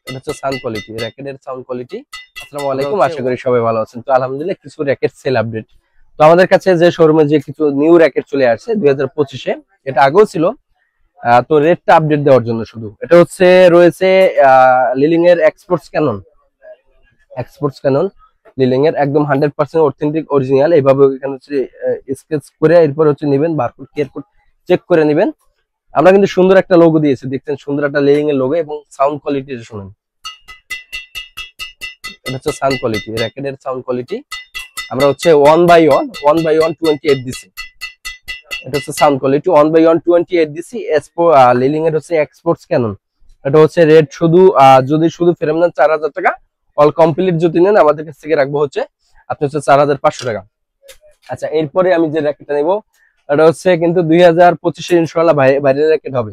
এটা হচ্ছে sound quality, র্যাকেটের সাউন্ড কোয়ালিটি। আসসালামু আলাইকুম, আশা করি সবাই ভালো আছেন। তো আলহামদুলিল্লাহ কিছু র্যাকেট সেল আপডেট। তো আমাদের কাছে যে শোরুমে যে কিছু নিউ র্যাকেট চলে আসছে 2025-এ, এটা আগেও ছিল। তো রেটটা আপডেট দেওয়ার জন্য শুধু এটা হচ্ছে রয়েছে লিলিং এর এক্সপোর্টস ক্যানন লিলিং এর একদম 100% অথেন্টিক অরিজিনাল। এইভাবে এখানে হচ্ছে স্কেচ করে এরপর হচ্ছে নেবেন, বারকোড কেয়ার কোড চেক করে নেবেন। আমরা কিন্তু সুন্দর একটা লোগো দিয়েছি, দেখছেন সুন্দর একটা লিলিং এর লোগো। এবং সাউন্ড কোয়ালিটি শুনুন, এটা হচ্ছে সাউন্ড কোয়ালিটি, র্যাকেটের সাউন্ড কোয়ালিটি। আমরা হচ্ছে ওয়ান বাই ওয়ান 28 দিছি। এটা হচ্ছে sound quality, one by one 28 দিছি। লিলিং এর হচ্ছে এক্সপোর্টস ক্যানন। এটা হচ্ছে রেট শুধু যদি শুধু ফ্রেম নেন 4000 টাকা, অল কমপ্লিট যদি নেন আমাদের কাছ থেকে রাখবো হচ্ছে আপনি হচ্ছে 4500 টাকা। আচ্ছা, এরপরে আমি যে র্যাকেটটা নেবো এটা হচ্ছে কিন্তু 2025-এ ইনশাআল্লাহ বাইরের র্যাকেট হবে।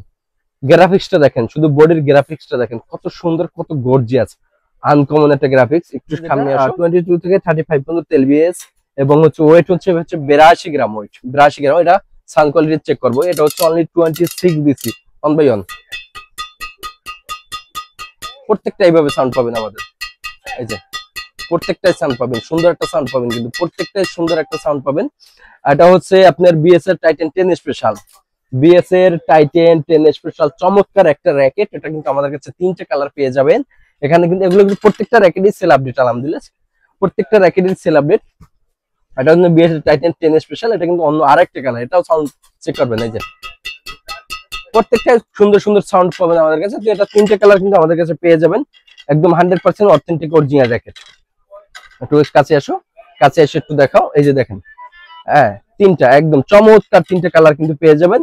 গ্রাফিক্সটা দেখেন, শুধু বডির গ্রাফিক্সটা দেখেন কত সুন্দর, কত গর্জিয়াস, আনকমন একটা গ্রাফিক্স। একটু সামনে 22 থেকে 35 পর্যন্ত এলবিএস এবং হচ্ছে ওয়েট হচ্ছে 82 গ্রাম, ওয়েট 82 গ্রাম। এটা সাউন্ড কোয়ালিটি চেক করবো। এটা হচ্ছে অনলি 26 দিছি, অন বাই অন। প্রত্যেকটা এইভাবে সাউন্ড পাবেন আমাদের, এই যে প্রত্যেকটাই সাউন্ড পাবেন, সুন্দর একটা সাউন্ড পাবেন, কিন্তু প্রত্যেকটাই সুন্দর একটা সাউন্ড পাবেন। এটা হচ্ছে আপনার বিএস এর টাইটান 10 স্পেশাল, বিএস এর টাইটান 10 স্পেশাল, চমৎকার একটা র্যাকেট। এটা কিন্তু আমাদের কাছে 3টে কালার পেয়ে যাবেন এখানে। কিন্তু এগুলো কিন্তু প্রত্যেকটা র্যাকেটই সেল আপডেট, আলহামদুলিল্লাহ প্রত্যেকটা র্যাকেটই সেল আপডেট। এটা হচ্ছে বিএস এর টাইটান 10 স্পেশাল। এটা কিন্তু অন্য আরেকটা কালার, এটাও সাউন্ড চেক করবেন। এই যে প্রত্যেকটা সুন্দর সুন্দর সাউন্ড পাবেন আমাদের কাছে। তো এটা 3টে কালার কিন্তু আমাদের কাছে পেয়ে যাবেন, একদম 100% অথেন্টিক অরিজিনাল র্যাকেট। একটু কাছে আসো, কাছে এসে একটু দেখাও। এই যে দেখেন, হ্যাঁ 3টা একদম চমৎকার 3টে কালার কিন্তু পেয়ে যাবেন।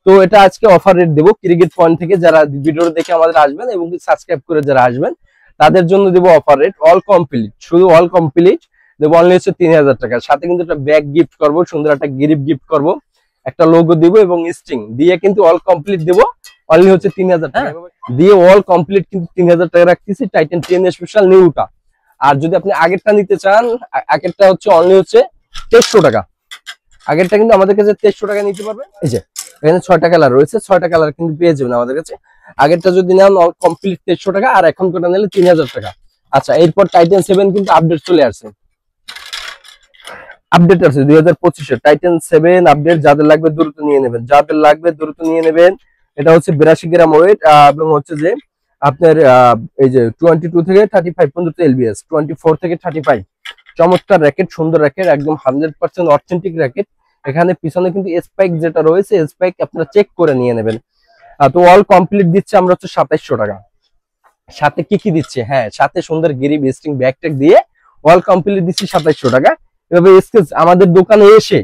তো এটা আজকে অফার রেট দেবো ক্রিকেট পয়েন্ট থেকে, যারা ভিডিও দেখে আমাদের আসবেন এবং সাবস্ক্রাইব করে যারা আসবেন তাদের জন্য দেবো অফার রেট অল কমপ্লিট, শুধু অল কমপ্লিট দেবো অনলি হচ্ছে 3000 টাকা। সাথে কিন্তু একটা ব্যাগ গিফট করবো, সুন্দর একটা গিফট গিফট করবো, একটা লোগো দিব এবং স্ট্রিং দিয়ে কিন্তু অল কমপ্লিট দেবো অনলি হচ্ছে 3000 টাকা দিয়ে। অল কমপ্লিট কিন্তু 3000 টাকা রাখতেছি টাইটান 10 স্পেশাল নিউটা। আর যদি আপনি আগেরটা নিতে চান, আগেরটা হচ্ছে অনলি হচ্ছে 2300 টাকা। আগেরটা কিন্তু আমাদের কাছে 2300 টাকা নিতে পারবেন। এই যে এখানে 6টা কালার রয়েছে, 6টা কালার কিন্তু পেয়ে যাবেন আমাদের কাছে। আগেরটা যদি নেন কমপ্লিট 2300 টাকা, আর এখন কোটা নিলে 3000 টাকা। আচ্ছা, এরপর টাইটান 7 কিন্তু আপডেট চলে আসছে, আপডেট আছে 2025-এর টাইটান 7 আপডেট। যাদের লাগবে দ্রুত নিয়ে নেবেন, যাদের লাগবে দ্রুত নিয়ে নেবেন। এটা হচ্ছে 82 গ্রাম ওয়েট এবং হচ্ছে যে আপনার এই যে 22 থেকে 35 পর্যন্ত এলবিএস, 24 থেকে 35। চমৎকার র্যাকেট, সুন্দর র্যাকেট, একদম 100% অথেন্টিক র্যাকেট। এখানে পিছনে কিন্তু স্পাইক যেটা রয়েছে, স্পাইক আপনারা চেক করে নিয়ে নেবেন। তো অল কমপ্লিট দিচ্ছে আমরা হচ্ছে 2700 টাকা। সাথে কি কি দিচ্ছে, হ্যাঁ সাথে সুন্দর গিরিব স্ট্রিং ব্যাগ ট্যাগ দিয়ে অল কমপ্লিট দিচ্ছি 2700 টাকা। এভাবে স্কেচ আমাদের দোকানে এসে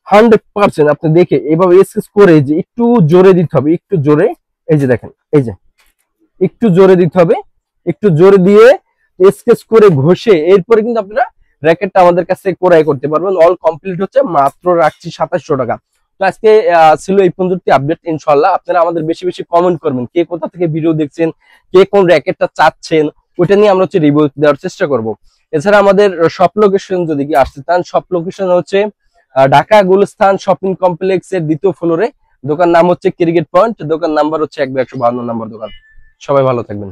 100% আপনি দেখে এভাবে স্কেচ করে, যে একটু জোরে দিতে হবে, একটু জোরে। এই যে দেখেন, এই যে একটু জোরে দিতে হবে, একটু জোরে দিয়ে স্কেচ করে ঘষে এরপরে কিন্তু আপনারা র্যাকেটটা আমাদের কাছে ক্রয় করতে পারবেন। অল কমপ্লিট হচ্ছে মাত্র রাখছি 2700 টাকা। তো আজকে ছিল এই পর্যন্ত আপডেট। ইনশাআল্লাহ আপনারা আমাদের বেশি বেশি কমেন্ট করবেন, কে কোথা থেকে ভিডিও দেখছেন, কে কোন র্যাকেটটা চাচ্ছেন, ওইটা নিয়ে আমরা হচ্ছে রিভিউ দেওয়ার চেষ্টা করব। এছাড়া আমাদের সব লোকেশন যদি কি আসতে চান, সব লোকেশন হচ্ছে ঢাকা গুলস্তান শপিং কমপ্লেক্সের 2য় ফ্লোরে। দোকান নাম হচ্ছে ক্রিকেট পয়েন্ট, দোকান নাম্বার হচ্ছে 152 নম্বর দোকান। সবাই ভালো থাকবেন।